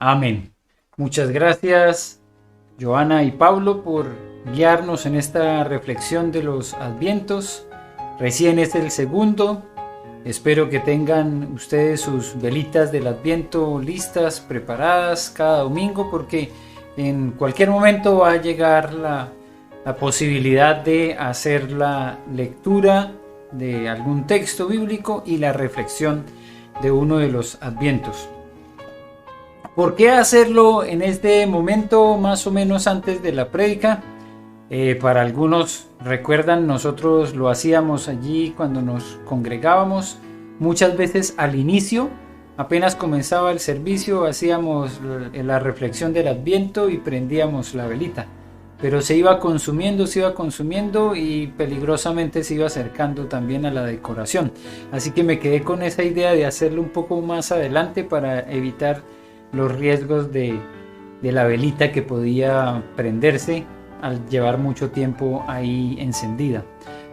Amén. Muchas gracias, Joana y Pablo, por guiarnos en esta reflexión de los Advientos. Recién es el segundo. Espero que tengan ustedes sus velitas del Adviento listas, preparadas cada domingo, porque en cualquier momento va a llegar la posibilidad de hacer la lectura de algún texto bíblico y la reflexión de uno de los Advientos. ¿Por qué hacerlo en este momento, más o menos antes de la prédica? Para algunos recuerdan, nosotros lo hacíamos allí cuando nos congregábamos, muchas veces al inicio, apenas comenzaba el servicio, hacíamos la reflexión del Adviento y prendíamos la velita. Pero se iba consumiendo y peligrosamente se iba acercando también a la decoración. Así que me quedé con esa idea de hacerlo un poco más adelante para evitar los riesgos de la velita que podía prenderse al llevar mucho tiempo ahí encendida.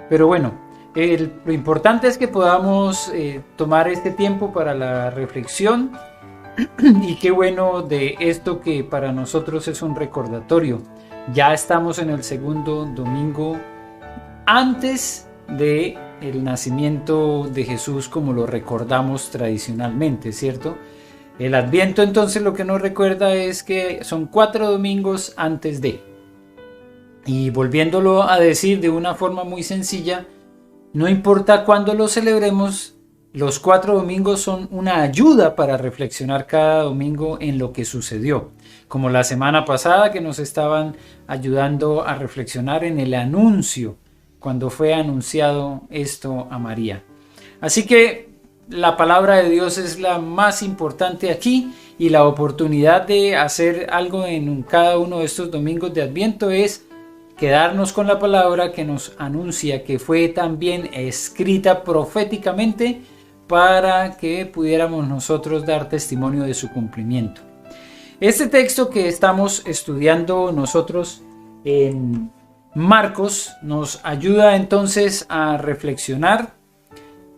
Pero bueno, lo importante es que podamos tomar este tiempo para la reflexión y qué bueno de esto que para nosotros es un recordatorio. Ya estamos en el segundo domingo antes de el nacimiento de Jesús como lo recordamos tradicionalmente, ¿cierto? El Adviento entonces lo que nos recuerda es que son 4 domingos antes de. Y volviéndolo a decir de una forma muy sencilla, no importa cuándo lo celebremos, los 4 domingos son una ayuda para reflexionar cada domingo en lo que sucedió. Como la semana pasada que nos estaban ayudando a reflexionar en el anuncio, cuando fue anunciado esto a María. Así que la palabra de Dios es la más importante aquí y la oportunidad de hacer algo en cada uno de estos domingos de Adviento es quedarnos con la palabra que nos anuncia que fue también escrita proféticamente para que pudiéramos nosotros dar testimonio de su cumplimiento. Este texto que estamos estudiando nosotros en Marcos nos ayuda entonces a reflexionar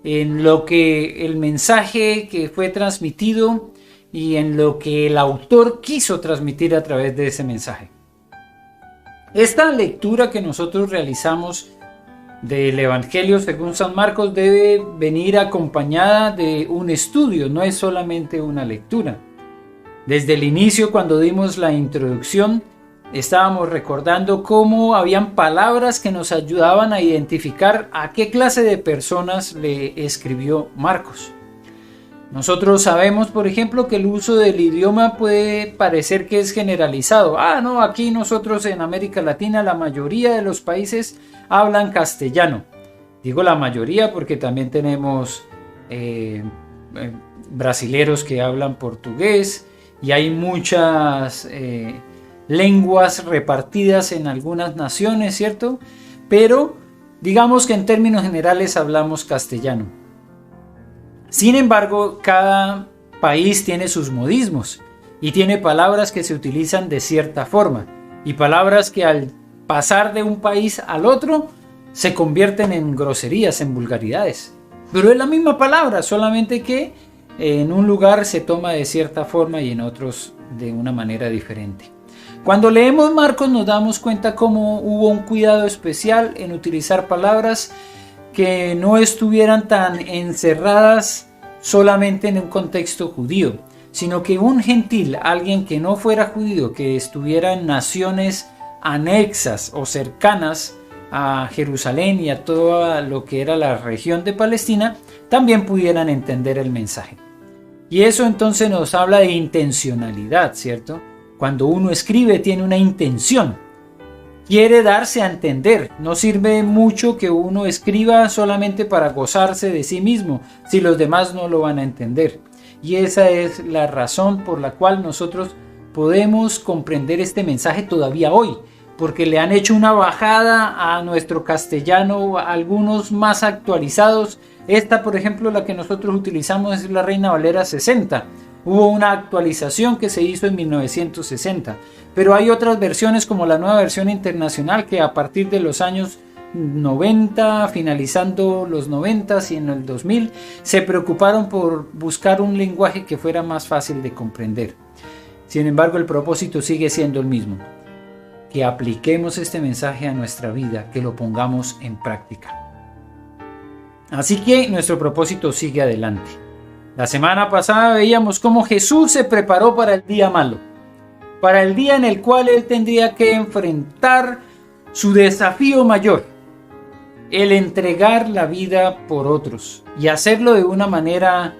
en lo que el mensaje que fue transmitido y en lo que el autor quiso transmitir a través de ese mensaje. Esta lectura que nosotros realizamos del Evangelio según San Marcos debe venir acompañada de un estudio, no es solamente una lectura. Desde el inicio, cuando dimos la introducción, estábamos recordando cómo habían palabras que nos ayudaban a identificar a qué clase de personas le escribió Marcos. Nosotros sabemos, por ejemplo, que el uso del idioma puede parecer que es generalizado. No, aquí nosotros en América Latina la mayoría de los países hablan castellano. Digo la mayoría porque también tenemos brasileros que hablan portugués y hay muchas lenguas repartidas en algunas naciones, ¿cierto? Pero digamos que en términos generales hablamos castellano. Sin embargo, cada país tiene sus modismos y tiene palabras que se utilizan de cierta forma y palabras que al pasar de un país al otro se convierten en groserías, en vulgaridades. Pero es la misma palabra, solamente que en un lugar se toma de cierta forma y en otros de una manera diferente. Cuando leemos Marcos nos damos cuenta cómo hubo un cuidado especial en utilizar palabras que no estuvieran tan encerradas solamente en un contexto judío, sino que un gentil, alguien que no fuera judío, que estuviera en naciones anexas o cercanas a Jerusalén y a todo lo que era la región de Palestina, también pudieran entender el mensaje. Y eso entonces nos habla de intencionalidad, ¿cierto? Cuando uno escribe tiene una intención. Quiere darse a entender. No sirve mucho que uno escriba solamente para gozarse de sí mismo, si los demás no lo van a entender. Y esa es la razón por la cual nosotros podemos comprender este mensaje todavía hoy, porque le han hecho una bajada a nuestro castellano, algunos más actualizados. Esta, por ejemplo, la que nosotros utilizamos es la Reina Valera 60. Hubo una actualización que se hizo en 1960, pero hay otras versiones como la nueva versión internacional que a partir de los años 90, finalizando los 90 y en el 2000, se preocuparon por buscar un lenguaje que fuera más fácil de comprender. Sin embargo, el propósito sigue siendo el mismo: que apliquemos este mensaje a nuestra vida, que lo pongamos en práctica. Así que nuestro propósito sigue adelante. La semana pasada veíamos cómo Jesús se preparó para el día malo, para el día en el cual Él tendría que enfrentar su desafío mayor, el entregar la vida por otros, y hacerlo de una manera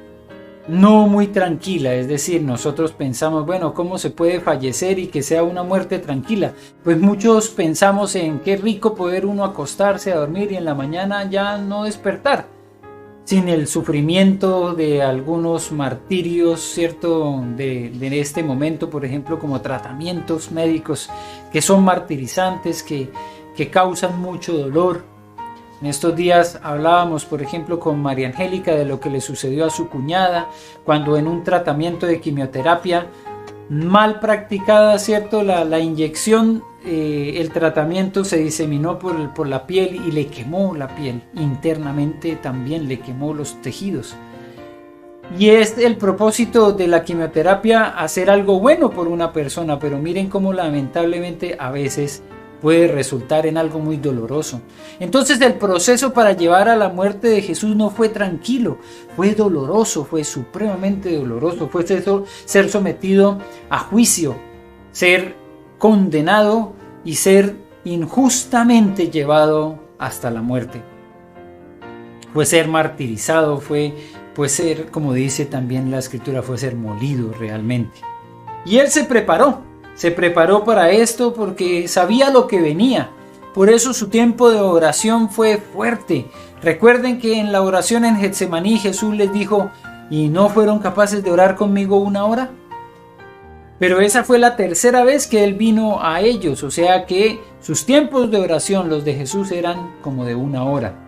no muy tranquila. Es decir, nosotros pensamos, bueno, ¿cómo se puede fallecer y que sea una muerte tranquila? Pues muchos pensamos en qué rico poder uno acostarse a dormir y en la mañana ya no despertar, sin el sufrimiento de algunos martirios, ¿cierto? De este momento, por ejemplo, como tratamientos médicos que son martirizantes, que causan mucho dolor. En estos días hablábamos, por ejemplo, con María Angélica de lo que le sucedió a su cuñada cuando en un tratamiento de quimioterapia mal practicada, ¿cierto? La inyección, el tratamiento se diseminó por la piel y le quemó la piel. Internamente también le quemó los tejidos. Y es el propósito de la quimioterapia hacer algo bueno por una persona, pero miren cómo lamentablemente a veces puede resultar en algo muy doloroso. Entonces el proceso para llevar a la muerte de Jesús no fue tranquilo, fue doloroso, fue supremamente doloroso, fue ser sometido a juicio, ser condenado y ser injustamente llevado hasta la muerte. Fue ser martirizado, fue ser, como dice también la escritura, fue ser molido realmente. Y él se preparó para esto porque sabía lo que venía. Por eso su tiempo de oración fue fuerte. Recuerden que en la oración en Getsemaní Jesús les dijo: ¿y no fueron capaces de orar conmigo 1 hora? Pero esa fue la tercera vez que Él vino a ellos, o sea que sus tiempos de oración, los de Jesús, eran como de 1 hora.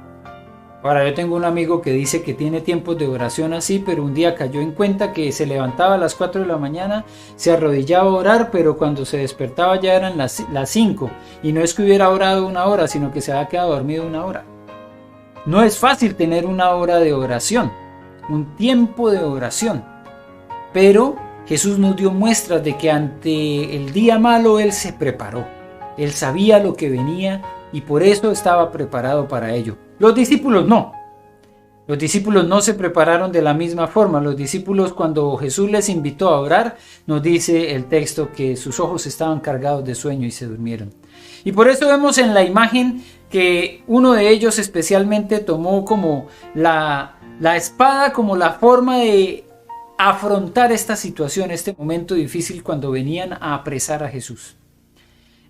Ahora, yo tengo un amigo que dice que tiene tiempos de oración así, pero un día cayó en cuenta que se levantaba a las 4 de la mañana, se arrodillaba a orar, pero cuando se despertaba ya eran las 5, y no es que hubiera orado 1 hora, sino que se había quedado dormido 1 hora. No es fácil tener 1 hora de oración, un tiempo de oración, pero Jesús nos dio muestras de que ante el día malo Él se preparó, Él sabía lo que venía y por eso estaba preparado para ello. Los discípulos no. Los discípulos no se prepararon de la misma forma. Los discípulos, cuando Jesús les invitó a orar, nos dice el texto que sus ojos estaban cargados de sueño y se durmieron. Y por eso vemos en la imagen que uno de ellos especialmente tomó como la espada, como la forma de afrontar esta situación, este momento difícil cuando venían a apresar a Jesús.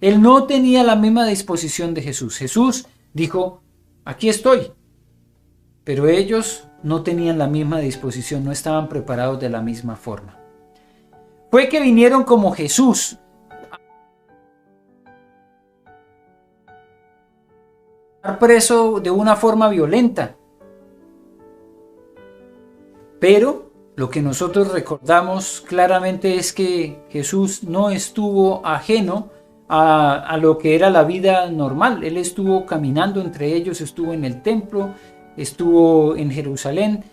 Él no tenía la misma disposición de Jesús. Jesús dijo: aquí estoy. Pero ellos no tenían la misma disposición, no estaban preparados de la misma forma. Fue que vinieron como Jesús, preso de una forma violenta. Pero lo que nosotros recordamos claramente es que Jesús no estuvo ajeno a lo que era la vida normal. Él estuvo caminando entre ellos, estuvo en el templo, estuvo en Jerusalén.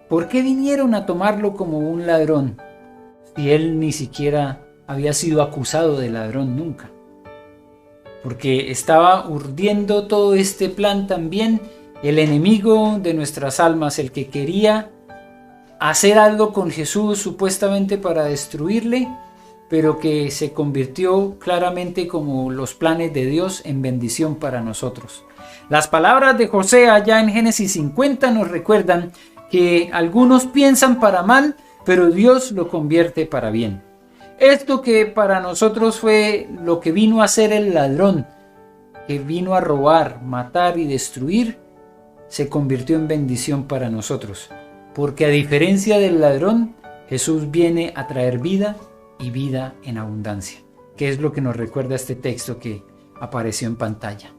¿Por qué vinieron a tomarlo como un ladrón si él ni siquiera había sido acusado de ladrón nunca? Porque estaba urdiendo todo este plan también el enemigo de nuestras almas, el que quería hacer algo con Jesús supuestamente para destruirle, pero que se convirtió claramente, como los planes de Dios, en bendición para nosotros. Las palabras de José allá en Génesis 50 nos recuerdan que algunos piensan para mal, pero Dios lo convierte para bien. Esto que para nosotros fue lo que vino a hacer el ladrón, que vino a robar, matar y destruir, se convirtió en bendición para nosotros. Porque a diferencia del ladrón, Jesús viene a traer vida y vida en abundancia, que es lo que nos recuerda este texto que apareció en pantalla.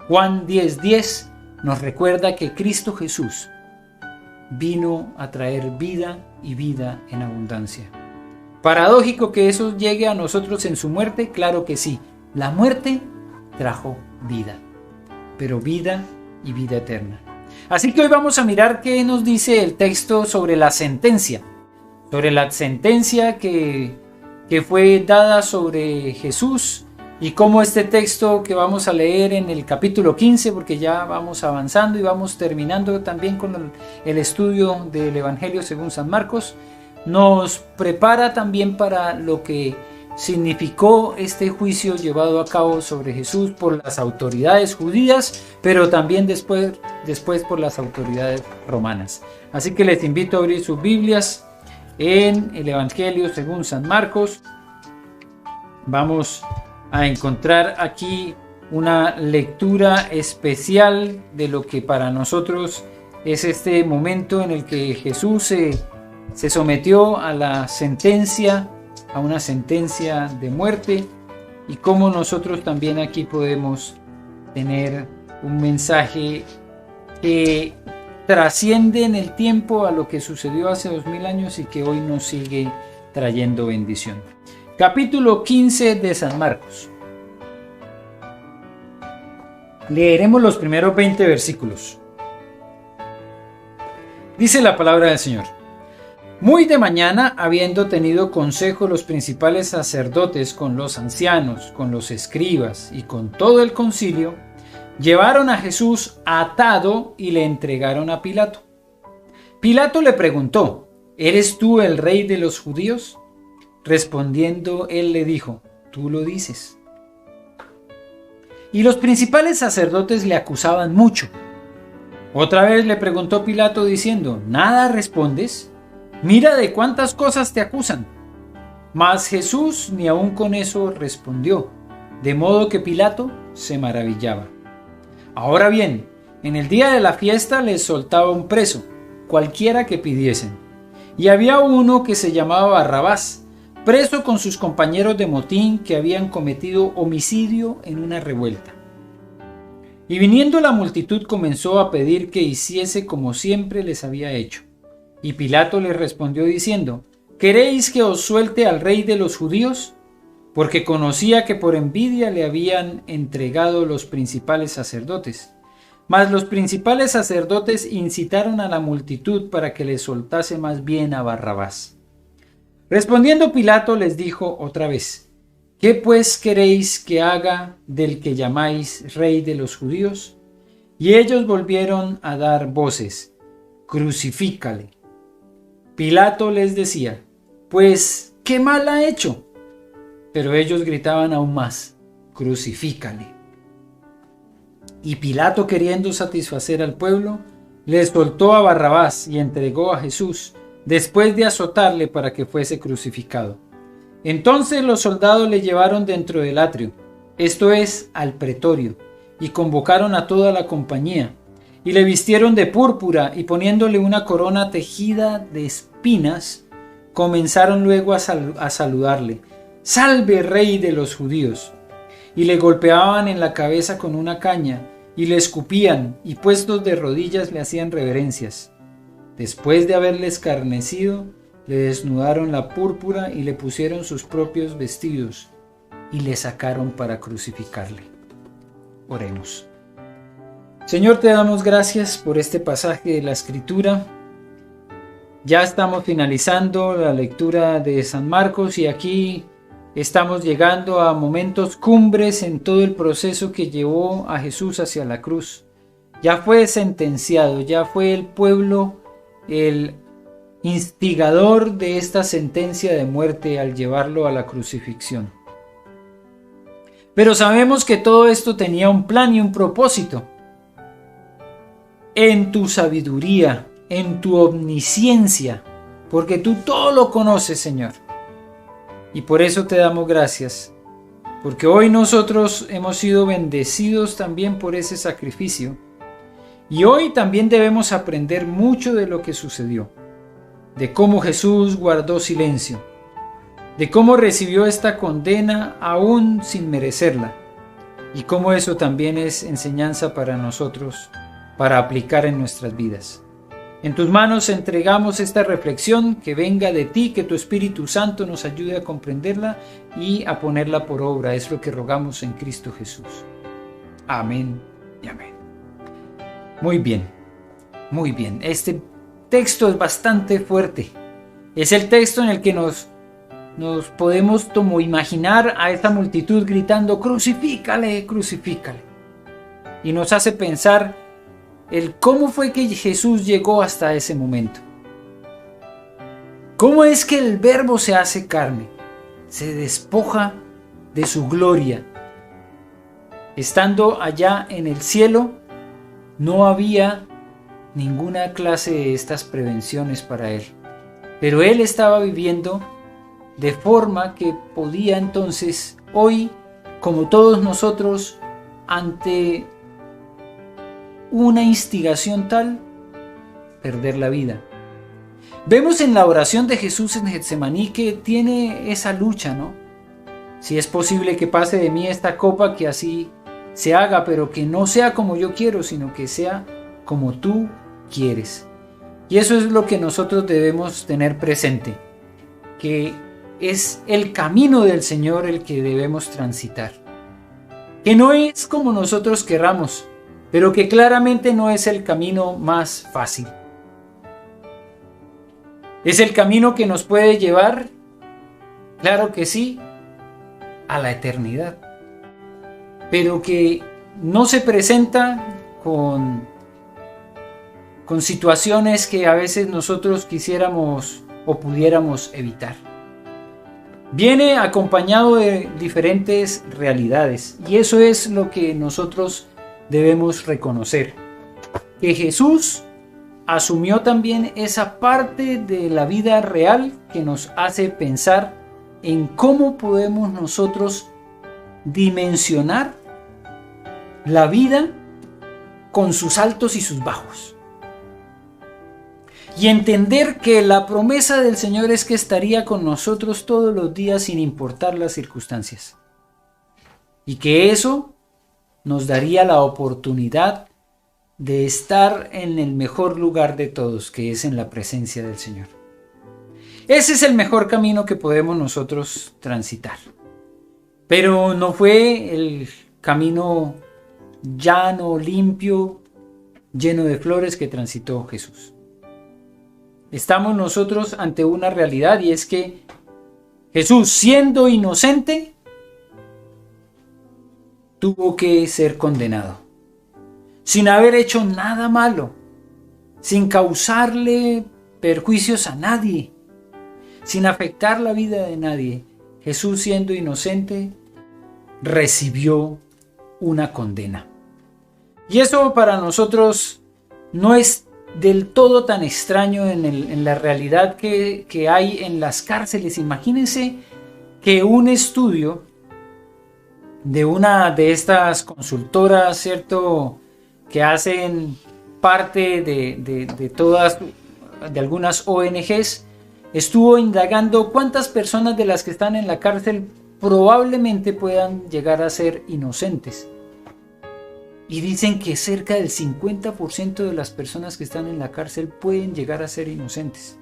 Juan 10:10 nos recuerda que Cristo Jesús vino a traer vida y vida en abundancia. ¿Paradójico que eso llegue a nosotros en su muerte? Claro que sí. La muerte trajo vida, pero vida y vida eterna. Así que hoy vamos a mirar qué nos dice el texto sobre la sentencia que que fue dada sobre Jesús y cómo este texto que vamos a leer en el capítulo 15, porque ya vamos avanzando y vamos terminando también con el estudio del Evangelio según San Marcos, nos prepara también para lo que significó este juicio llevado a cabo sobre Jesús por las autoridades judías, pero también después por las autoridades romanas. Así que les invito a abrir sus Biblias en el Evangelio según San Marcos. Vamos a encontrar aquí una lectura especial de lo que para nosotros es este momento en el que Jesús se sometió a la sentencia, a una sentencia de muerte, y cómo nosotros también aquí podemos tener un mensaje que trasciende en el tiempo a lo que sucedió hace 2000 años y que hoy nos sigue trayendo bendición. Capítulo 15 de San Marcos. Leeremos los primeros 20 versículos. Dice la palabra del Señor. Muy de mañana, habiendo tenido consejo los principales sacerdotes con los ancianos, con los escribas y con todo el concilio, llevaron a Jesús atado y le entregaron a Pilato. Pilato le preguntó, ¿eres tú el rey de los judíos? Respondiendo, él le dijo, tú lo dices. Y los principales sacerdotes le acusaban mucho. Otra vez le preguntó Pilato diciendo, ¿nada respondes? Mira de cuántas cosas te acusan. Mas Jesús ni aun con eso respondió, de modo que Pilato se maravillaba. Ahora bien, en el día de la fiesta les soltaba un preso, cualquiera que pidiesen. Y había uno que se llamaba Barrabás, preso con sus compañeros de motín que habían cometido homicidio en una revuelta. Y viniendo la multitud comenzó a pedir que hiciese como siempre les había hecho. Y Pilato les respondió diciendo, ¿queréis que os suelte al rey de los judíos? Porque conocía que por envidia le habían entregado los principales sacerdotes. Mas los principales sacerdotes incitaron a la multitud para que le soltase más bien a Barrabás. Respondiendo Pilato les dijo otra vez, ¿qué pues queréis que haga del que llamáis rey de los judíos? Y ellos volvieron a dar voces, crucifícale. Pilato les decía, pues, ¿qué mal ha hecho? Pero ellos gritaban aún más, crucifícale. Y Pilato, queriendo satisfacer al pueblo, les soltó a Barrabás y entregó a Jesús, después de azotarle para que fuese crucificado. Entonces los soldados le llevaron dentro del atrio, esto es, al pretorio, y convocaron a toda la compañía, y le vistieron de púrpura, y poniéndole una corona tejida de espinas, comenzaron luego a saludarle, ¡Salve, rey de los judíos! Y le golpeaban en la cabeza con una caña, y le escupían, y puestos de rodillas le hacían reverencias. Después de haberle escarnecido, le desnudaron la púrpura y le pusieron sus propios vestidos, y le sacaron para crucificarle. Oremos. Señor, te damos gracias por este pasaje de la Escritura. Ya estamos finalizando la lectura de San Marcos y aquí estamos llegando a momentos cumbres en todo el proceso que llevó a Jesús hacia la cruz. Ya fue sentenciado, ya fue el pueblo el instigador de esta sentencia de muerte al llevarlo a la crucifixión. Pero sabemos que todo esto tenía un plan y un propósito. En tu sabiduría, en tu omnisciencia, porque tú todo lo conoces, Señor. Y por eso te damos gracias, porque hoy nosotros hemos sido bendecidos también por ese sacrificio. Y hoy también debemos aprender mucho de lo que sucedió, de cómo Jesús guardó silencio, de cómo recibió esta condena aún sin merecerla, y cómo eso también es enseñanza para nosotros, para aplicar en nuestras vidas. En tus manos entregamos esta reflexión, que venga de ti, que tu Espíritu Santo nos ayude a comprenderla y a ponerla por obra. Es lo que rogamos en Cristo Jesús. Amén y amén. Muy bien, muy bien. Este texto es bastante fuerte. Es el texto en el que nos nos podemos como imaginar a esa multitud gritando: crucifícale, crucifícale. Y nos hace pensar el cómo fue que Jesús llegó hasta ese momento. ¿Cómo es que el Verbo se hace carne? Se despoja de su gloria. Estando allá en el cielo, no había ninguna clase de estas prevenciones para él. Pero él estaba viviendo de forma que podía entonces, hoy, como todos nosotros, ante una instigación tal, perder la vida. Vemos en la oración de Jesús en Getsemaní que tiene esa lucha, ¿no? Si es posible que pase de mí esta copa, que así se haga, pero que no sea como yo quiero, sino que sea como tú quieres. Y eso es lo que nosotros debemos tener presente, que es el camino del Señor el que debemos transitar. Que no es como nosotros querramos, pero que claramente no es el camino más fácil. ¿Es el camino que nos puede llevar? Claro que sí, a la eternidad. Pero que no se presenta con situaciones que a veces nosotros quisiéramos o pudiéramos evitar. Viene acompañado de diferentes realidades, y eso es lo que nosotros debemos reconocer. Que Jesús asumió también esa parte de la vida real que nos hace pensar en cómo podemos nosotros dimensionar la vida con sus altos y sus bajos. Y entender que la promesa del Señor es que estaría con nosotros todos los días sin importar las circunstancias. Y que eso nos daría la oportunidad de estar en el mejor lugar de todos, que es en la presencia del Señor. Ese es el mejor camino que podemos nosotros transitar. Pero no fue el camino llano, limpio, lleno de flores que transitó Jesús. Estamos nosotros ante una realidad, y es que Jesús, siendo inocente, tuvo que ser condenado, sin haber hecho nada malo, sin causarle perjuicios a nadie, sin afectar la vida de nadie. Jesús, siendo inocente, recibió una condena. Y eso para nosotros no es del todo tan extraño en la realidad que hay en las cárceles. Imagínense que un estudio de una de estas consultoras, ¿cierto?, que hacen parte de todas, de algunas ONGs, estuvo indagando cuántas personas de las que están en la cárcel probablemente puedan llegar a ser inocentes. Y dicen que cerca del 50% de las personas que están en la cárcel pueden llegar a ser inocentes.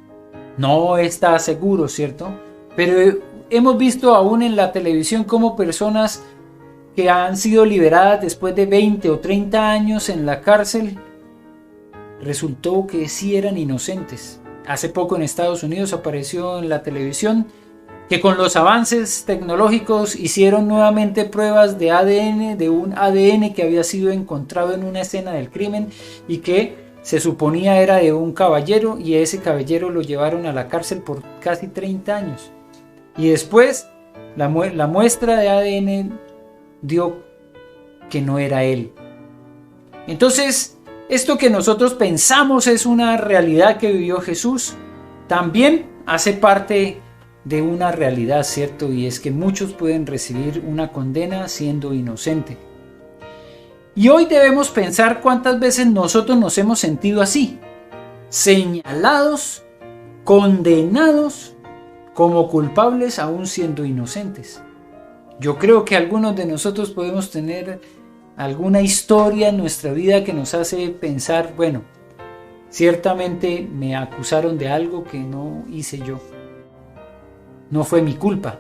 No está seguro, ¿cierto? Pero hemos visto aún en la televisión cómo personas que han sido liberadas después de 20 o 30 años en la cárcel, resultó que sí eran inocentes. Hace poco en Estados Unidos apareció en la televisión que con los avances tecnológicos hicieron nuevamente pruebas de ADN, de un ADN que había sido encontrado en una escena del crimen y que se suponía era de un caballero, y ese caballero lo llevaron a la cárcel por casi 30 años. Y después la muestra de ADN dio que no era él. Entonces, esto que nosotros pensamos es una realidad que vivió Jesús, también hace parte de una realidad, ¿cierto? Y es que muchos pueden recibir una condena siendo inocente. Y hoy debemos pensar cuántas veces nosotros nos hemos sentido así, señalados, condenados como culpables aún siendo inocentes. Yo creo que algunos de nosotros podemos tener alguna historia en nuestra vida que nos hace pensar, bueno, ciertamente me acusaron de algo que no hice yo. No fue mi culpa.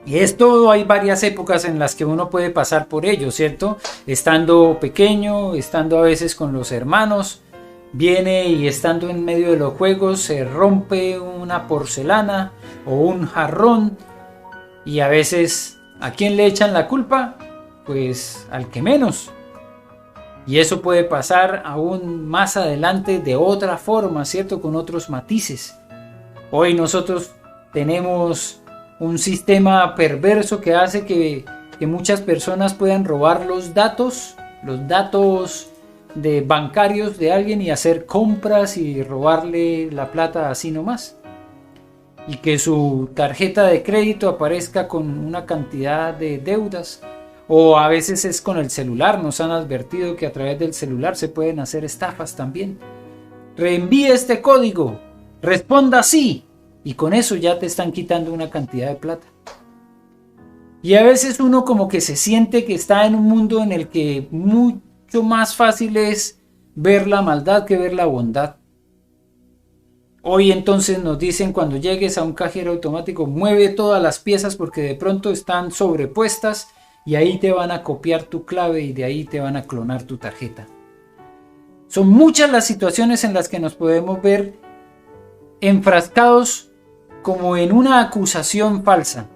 Y esto hay varias épocas en las que uno puede pasar por ello, ¿cierto? Estando pequeño, estando a veces con los hermanos, viene y estando en medio de los juegos se rompe una porcelana o un jarrón, y a veces ¿a quién le echan la culpa? Pues al que menos. Y eso puede pasar aún más adelante de otra forma, ¿cierto? Con otros matices. Hoy nosotros tenemos un sistema perverso que hace que muchas personas puedan robar los datos de bancarios de alguien y hacer compras y robarle la plata así nomás. Y que su tarjeta de crédito aparezca con una cantidad de deudas. O a veces es con el celular. Nos han advertido que a través del celular se pueden hacer estafas también. Reenvíe este código, responda sí, y con eso ya te están quitando una cantidad de plata. Y a veces uno como que se siente que está en un mundo en el que mucho más fácil es ver la maldad que ver la bondad. Hoy entonces nos dicen, cuando llegues a un cajero automático, mueve todas las piezas porque de pronto están sobrepuestas y ahí te van a copiar tu clave y de ahí te van a clonar tu tarjeta. Son muchas las situaciones en las que nos podemos ver enfrascados como en una acusación falsa.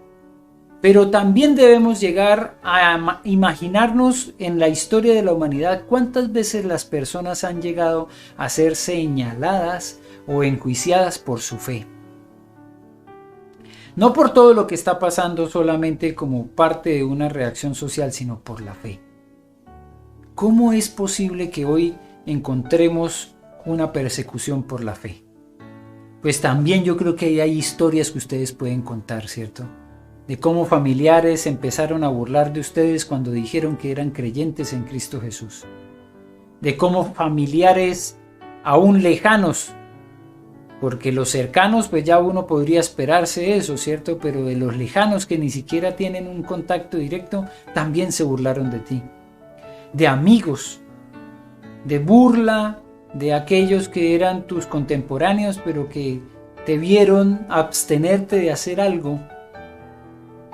Pero también debemos llegar a imaginarnos en la historia de la humanidad cuántas veces las personas han llegado a ser señaladas o enjuiciadas por su fe. No por todo lo que está pasando solamente como parte de una reacción social, sino por la fe. ¿Cómo es posible que hoy encontremos una persecución por la fe? Pues también yo creo que hay historias que ustedes pueden contar, ¿cierto? De cómo familiares empezaron a burlar de ustedes cuando dijeron que eran creyentes en Cristo Jesús. De cómo familiares aún lejanos, porque los cercanos pues ya uno podría esperarse eso, ¿cierto? Pero de los lejanos que ni siquiera tienen un contacto directo, también se burlaron de ti. De amigos, de burla de aquellos que eran tus contemporáneos, pero que te vieron abstenerte de hacer algo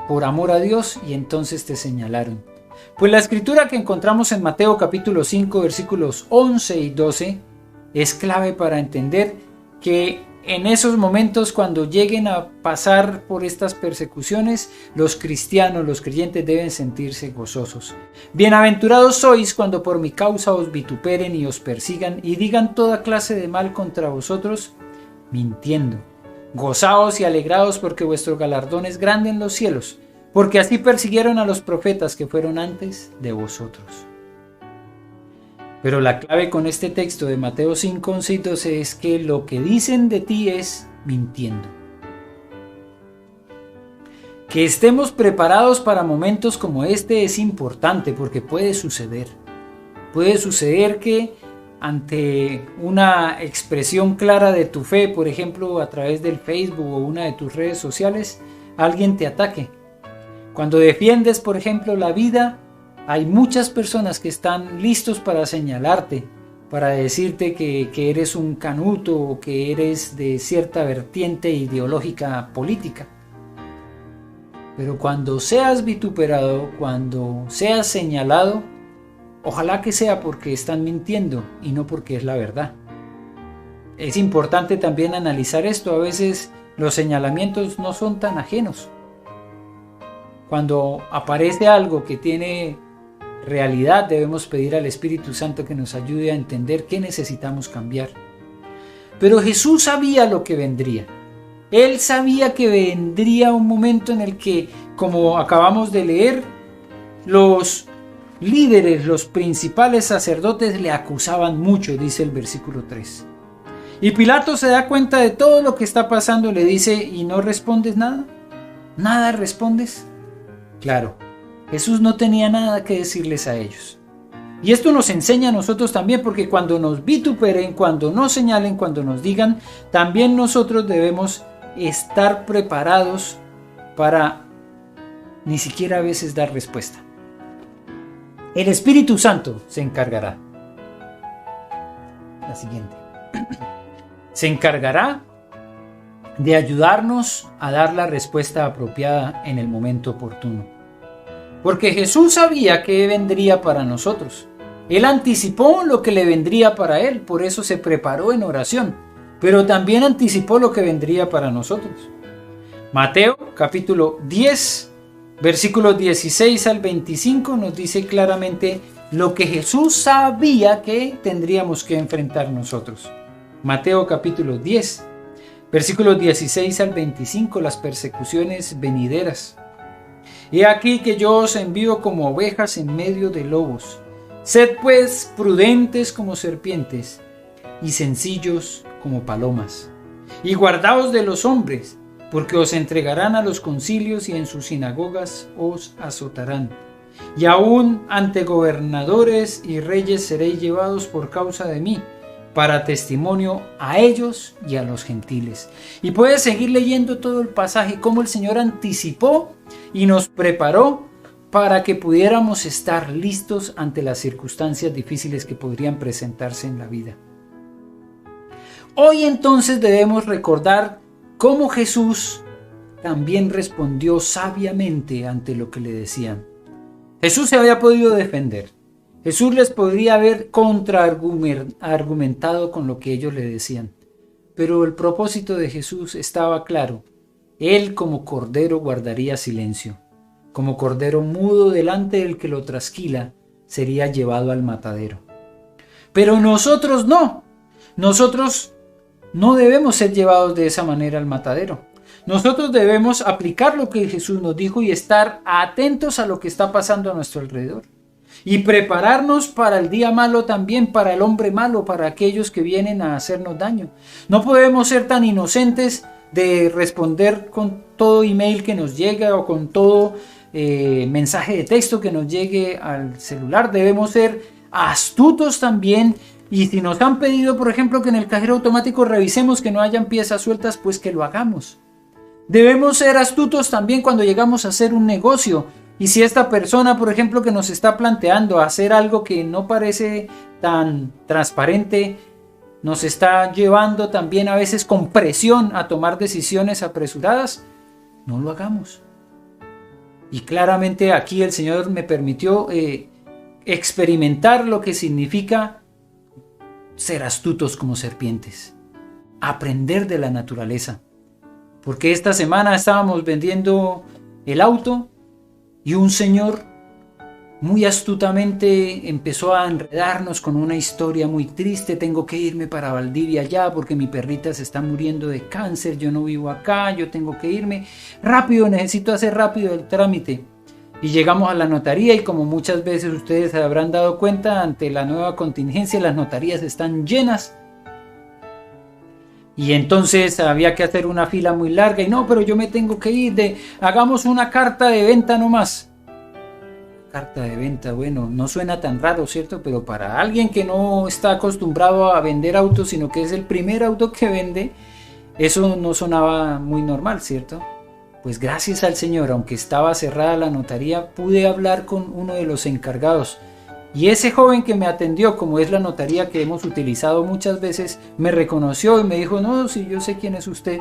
por amor a Dios y entonces te señalaron. Pues la escritura que encontramos en Mateo capítulo 5 versículos 11 y 12 es clave para entender que en esos momentos, cuando lleguen a pasar por estas persecuciones, los cristianos, los creyentes deben sentirse gozosos. Bienaventurados sois cuando por mi causa os vituperen y os persigan y digan toda clase de mal contra vosotros, mintiendo. Gozaos y alegraos porque vuestro galardón es grande en los cielos, porque así persiguieron a los profetas que fueron antes de vosotros. Pero la clave con este texto de Mateo 5, 11 y 12 es que lo que dicen de ti es mintiendo. Que estemos preparados para momentos como este es importante porque puede suceder. Puede suceder que ante una expresión clara de tu fe, por ejemplo a través del Facebook o una de tus redes sociales, alguien te ataque. Cuando defiendes, por ejemplo, la vida, hay muchas personas que están listos para señalarte, para decirte que eres un canuto o que eres de cierta vertiente ideológica política. Pero cuando seas vituperado, cuando seas señalado, ojalá que sea porque están mintiendo y no porque es la verdad. Es importante también analizar esto. A veces los señalamientos no son tan ajenos. Cuando aparece algo que tiene realidad, debemos pedir al Espíritu Santo que nos ayude a entender qué necesitamos cambiar. Pero Jesús sabía lo que vendría. Él sabía que vendría un momento en el que, como acabamos de leer, los líderes, los principales sacerdotes le acusaban mucho, dice el versículo 3. Y Pilato se da cuenta de todo lo que está pasando y le dice, ¿y no respondes nada? ¿Nada respondes? Claro, Jesús no tenía nada que decirles a ellos. Y esto nos enseña a nosotros también, porque cuando nos vituperen, cuando nos señalen, cuando nos digan, también nosotros debemos estar preparados para ni siquiera a veces dar respuesta. El Espíritu Santo se encargará. La siguiente. Se encargará de ayudarnos a dar la respuesta apropiada en el momento oportuno. Porque Jesús sabía que vendría para nosotros. Él anticipó lo que le vendría para él, por eso se preparó en oración, pero también anticipó lo que vendría para nosotros. Mateo capítulo 10, versículos 16 al 25 nos dice claramente lo que Jesús sabía que tendríamos que enfrentar nosotros. Mateo capítulo 10, versículos 16 al 25, las persecuciones venideras. He aquí que yo os envío como ovejas en medio de lobos. Sed pues prudentes como serpientes y sencillos como palomas. Y guardaos de los hombres, porque os entregarán a los concilios y en sus sinagogas os azotarán. Y aún ante gobernadores y reyes seréis llevados por causa de mí, para testimonio a ellos y a los gentiles. Y puedes seguir leyendo todo el pasaje, cómo el Señor anticipó y nos preparó para que pudiéramos estar listos ante las circunstancias difíciles que podrían presentarse en la vida. Hoy entonces debemos recordar cómo Jesús también respondió sabiamente ante lo que le decían. Jesús se había podido defender. Jesús les podría haber contraargumentado con lo que ellos le decían. Pero el propósito de Jesús estaba claro. Él como cordero guardaría silencio. Como cordero mudo delante del que lo trasquila, sería llevado al matadero. Pero nosotros no. Nosotros no debemos ser llevados de esa manera al matadero. Nosotros debemos aplicar lo que Jesús nos dijo y estar atentos a lo que está pasando a nuestro alrededor. Y prepararnos para el día malo también, para el hombre malo, para aquellos que vienen a hacernos daño. No podemos ser tan inocentes de responder con todo email que nos llegue o con todo mensaje de texto que nos llegue al celular. Debemos ser astutos también. Y si nos han pedido, por ejemplo, que en el cajero automático revisemos que no hayan piezas sueltas, pues que lo hagamos. Debemos ser astutos también cuando llegamos a hacer un negocio. Y si esta persona, por ejemplo, que nos está planteando hacer algo que no parece tan transparente, nos está llevando también a veces con presión a tomar decisiones apresuradas, no lo hagamos. Y claramente aquí el Señor me permitió experimentar lo que significa ser astutos como serpientes, aprender de la naturaleza. Porque esta semana estábamos vendiendo el auto y un señor muy astutamente empezó a enredarnos con una historia muy triste. Tengo que irme para Valdivia ya porque mi perrita se está muriendo de cáncer, yo no vivo acá, yo tengo que irme rápido, necesito hacer rápido el trámite. Y llegamos a la notaría y como muchas veces ustedes se habrán dado cuenta, ante la nueva contingencia las notarías están llenas. Y entonces había que hacer una fila muy larga y no, pero yo me tengo que ir, hagamos una carta de venta nomás. Carta de venta, bueno, no suena tan raro, ¿cierto? Pero para alguien que no está acostumbrado a vender autos, sino que es el primer auto que vende, eso no sonaba muy normal, ¿cierto? Pues gracias al Señor, aunque estaba cerrada la notaría, pude hablar con uno de los encargados. Y ese joven que me atendió, como es la notaría que hemos utilizado muchas veces, me reconoció y me dijo, no, si yo sé quién es usted.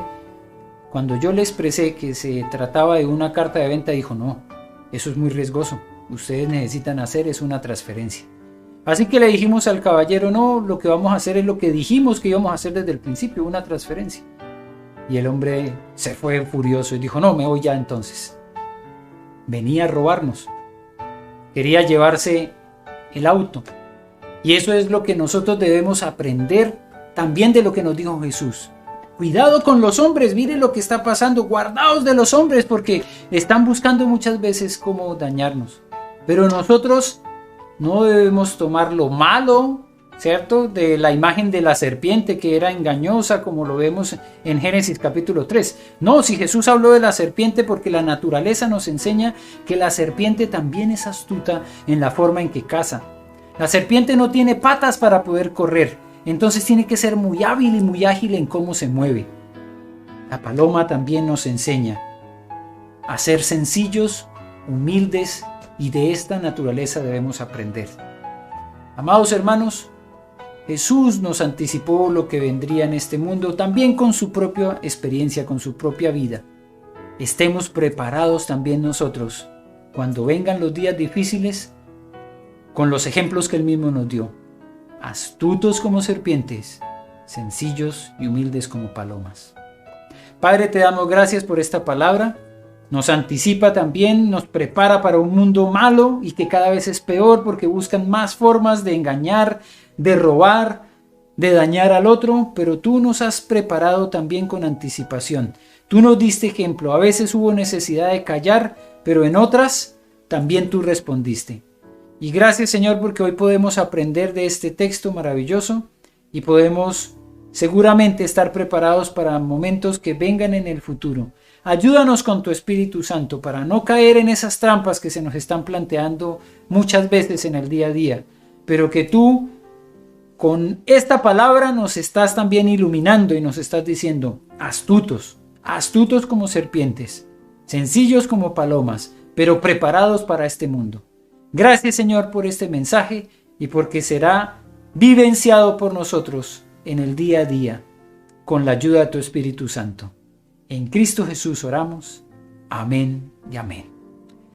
Cuando yo le expresé que se trataba de una carta de venta, dijo, no, eso es muy riesgoso. Ustedes necesitan hacer es una transferencia. Así que le dijimos al caballero, no, lo que vamos a hacer es lo que dijimos que íbamos a hacer desde el principio, una transferencia. Y el hombre se fue furioso y dijo, no, me voy ya entonces. Venía a robarnos. Quería llevarse el auto. Y eso es lo que nosotros debemos aprender también de lo que nos dijo Jesús. Cuidado con los hombres, miren lo que está pasando, guardaos de los hombres porque están buscando muchas veces cómo dañarnos. Pero nosotros no debemos tomar lo malo, ¿cierto? De la imagen de la serpiente que era engañosa, como lo vemos en Génesis capítulo 3. No, si Jesús habló de la serpiente porque la naturaleza nos enseña que la serpiente también es astuta en la forma en que caza. La serpiente no tiene patas para poder correr, entonces tiene que ser muy hábil y muy ágil en cómo se mueve. La paloma también nos enseña a ser sencillos, humildes, y de esta naturaleza debemos aprender. Amados hermanos, Jesús nos anticipó lo que vendría en este mundo, también con su propia experiencia, con su propia vida. Estemos preparados también nosotros, cuando vengan los días difíciles, con los ejemplos que Él mismo nos dio. Astutos como serpientes, sencillos y humildes como palomas. Padre, te damos gracias por esta palabra. Nos anticipa también, nos prepara para un mundo malo y que cada vez es peor porque buscan más formas de engañar, de robar, de dañar al otro, pero tú nos has preparado también con anticipación. Tú nos diste ejemplo. A veces hubo necesidad de callar, pero en otras también tú respondiste. Y gracias, Señor, porque hoy podemos aprender de este texto maravilloso y podemos seguramente estar preparados para momentos que vengan en el futuro. Ayúdanos con tu Espíritu Santo para no caer en esas trampas que se nos están planteando muchas veces en el día a día, pero que tú con esta palabra nos estás también iluminando y nos estás diciendo: astutos, astutos como serpientes, sencillos como palomas, pero preparados para este mundo. Gracias, Señor, por este mensaje y porque será vivenciado por nosotros en el día a día con la ayuda de tu Espíritu Santo. En Cristo Jesús oramos. Amén y amén.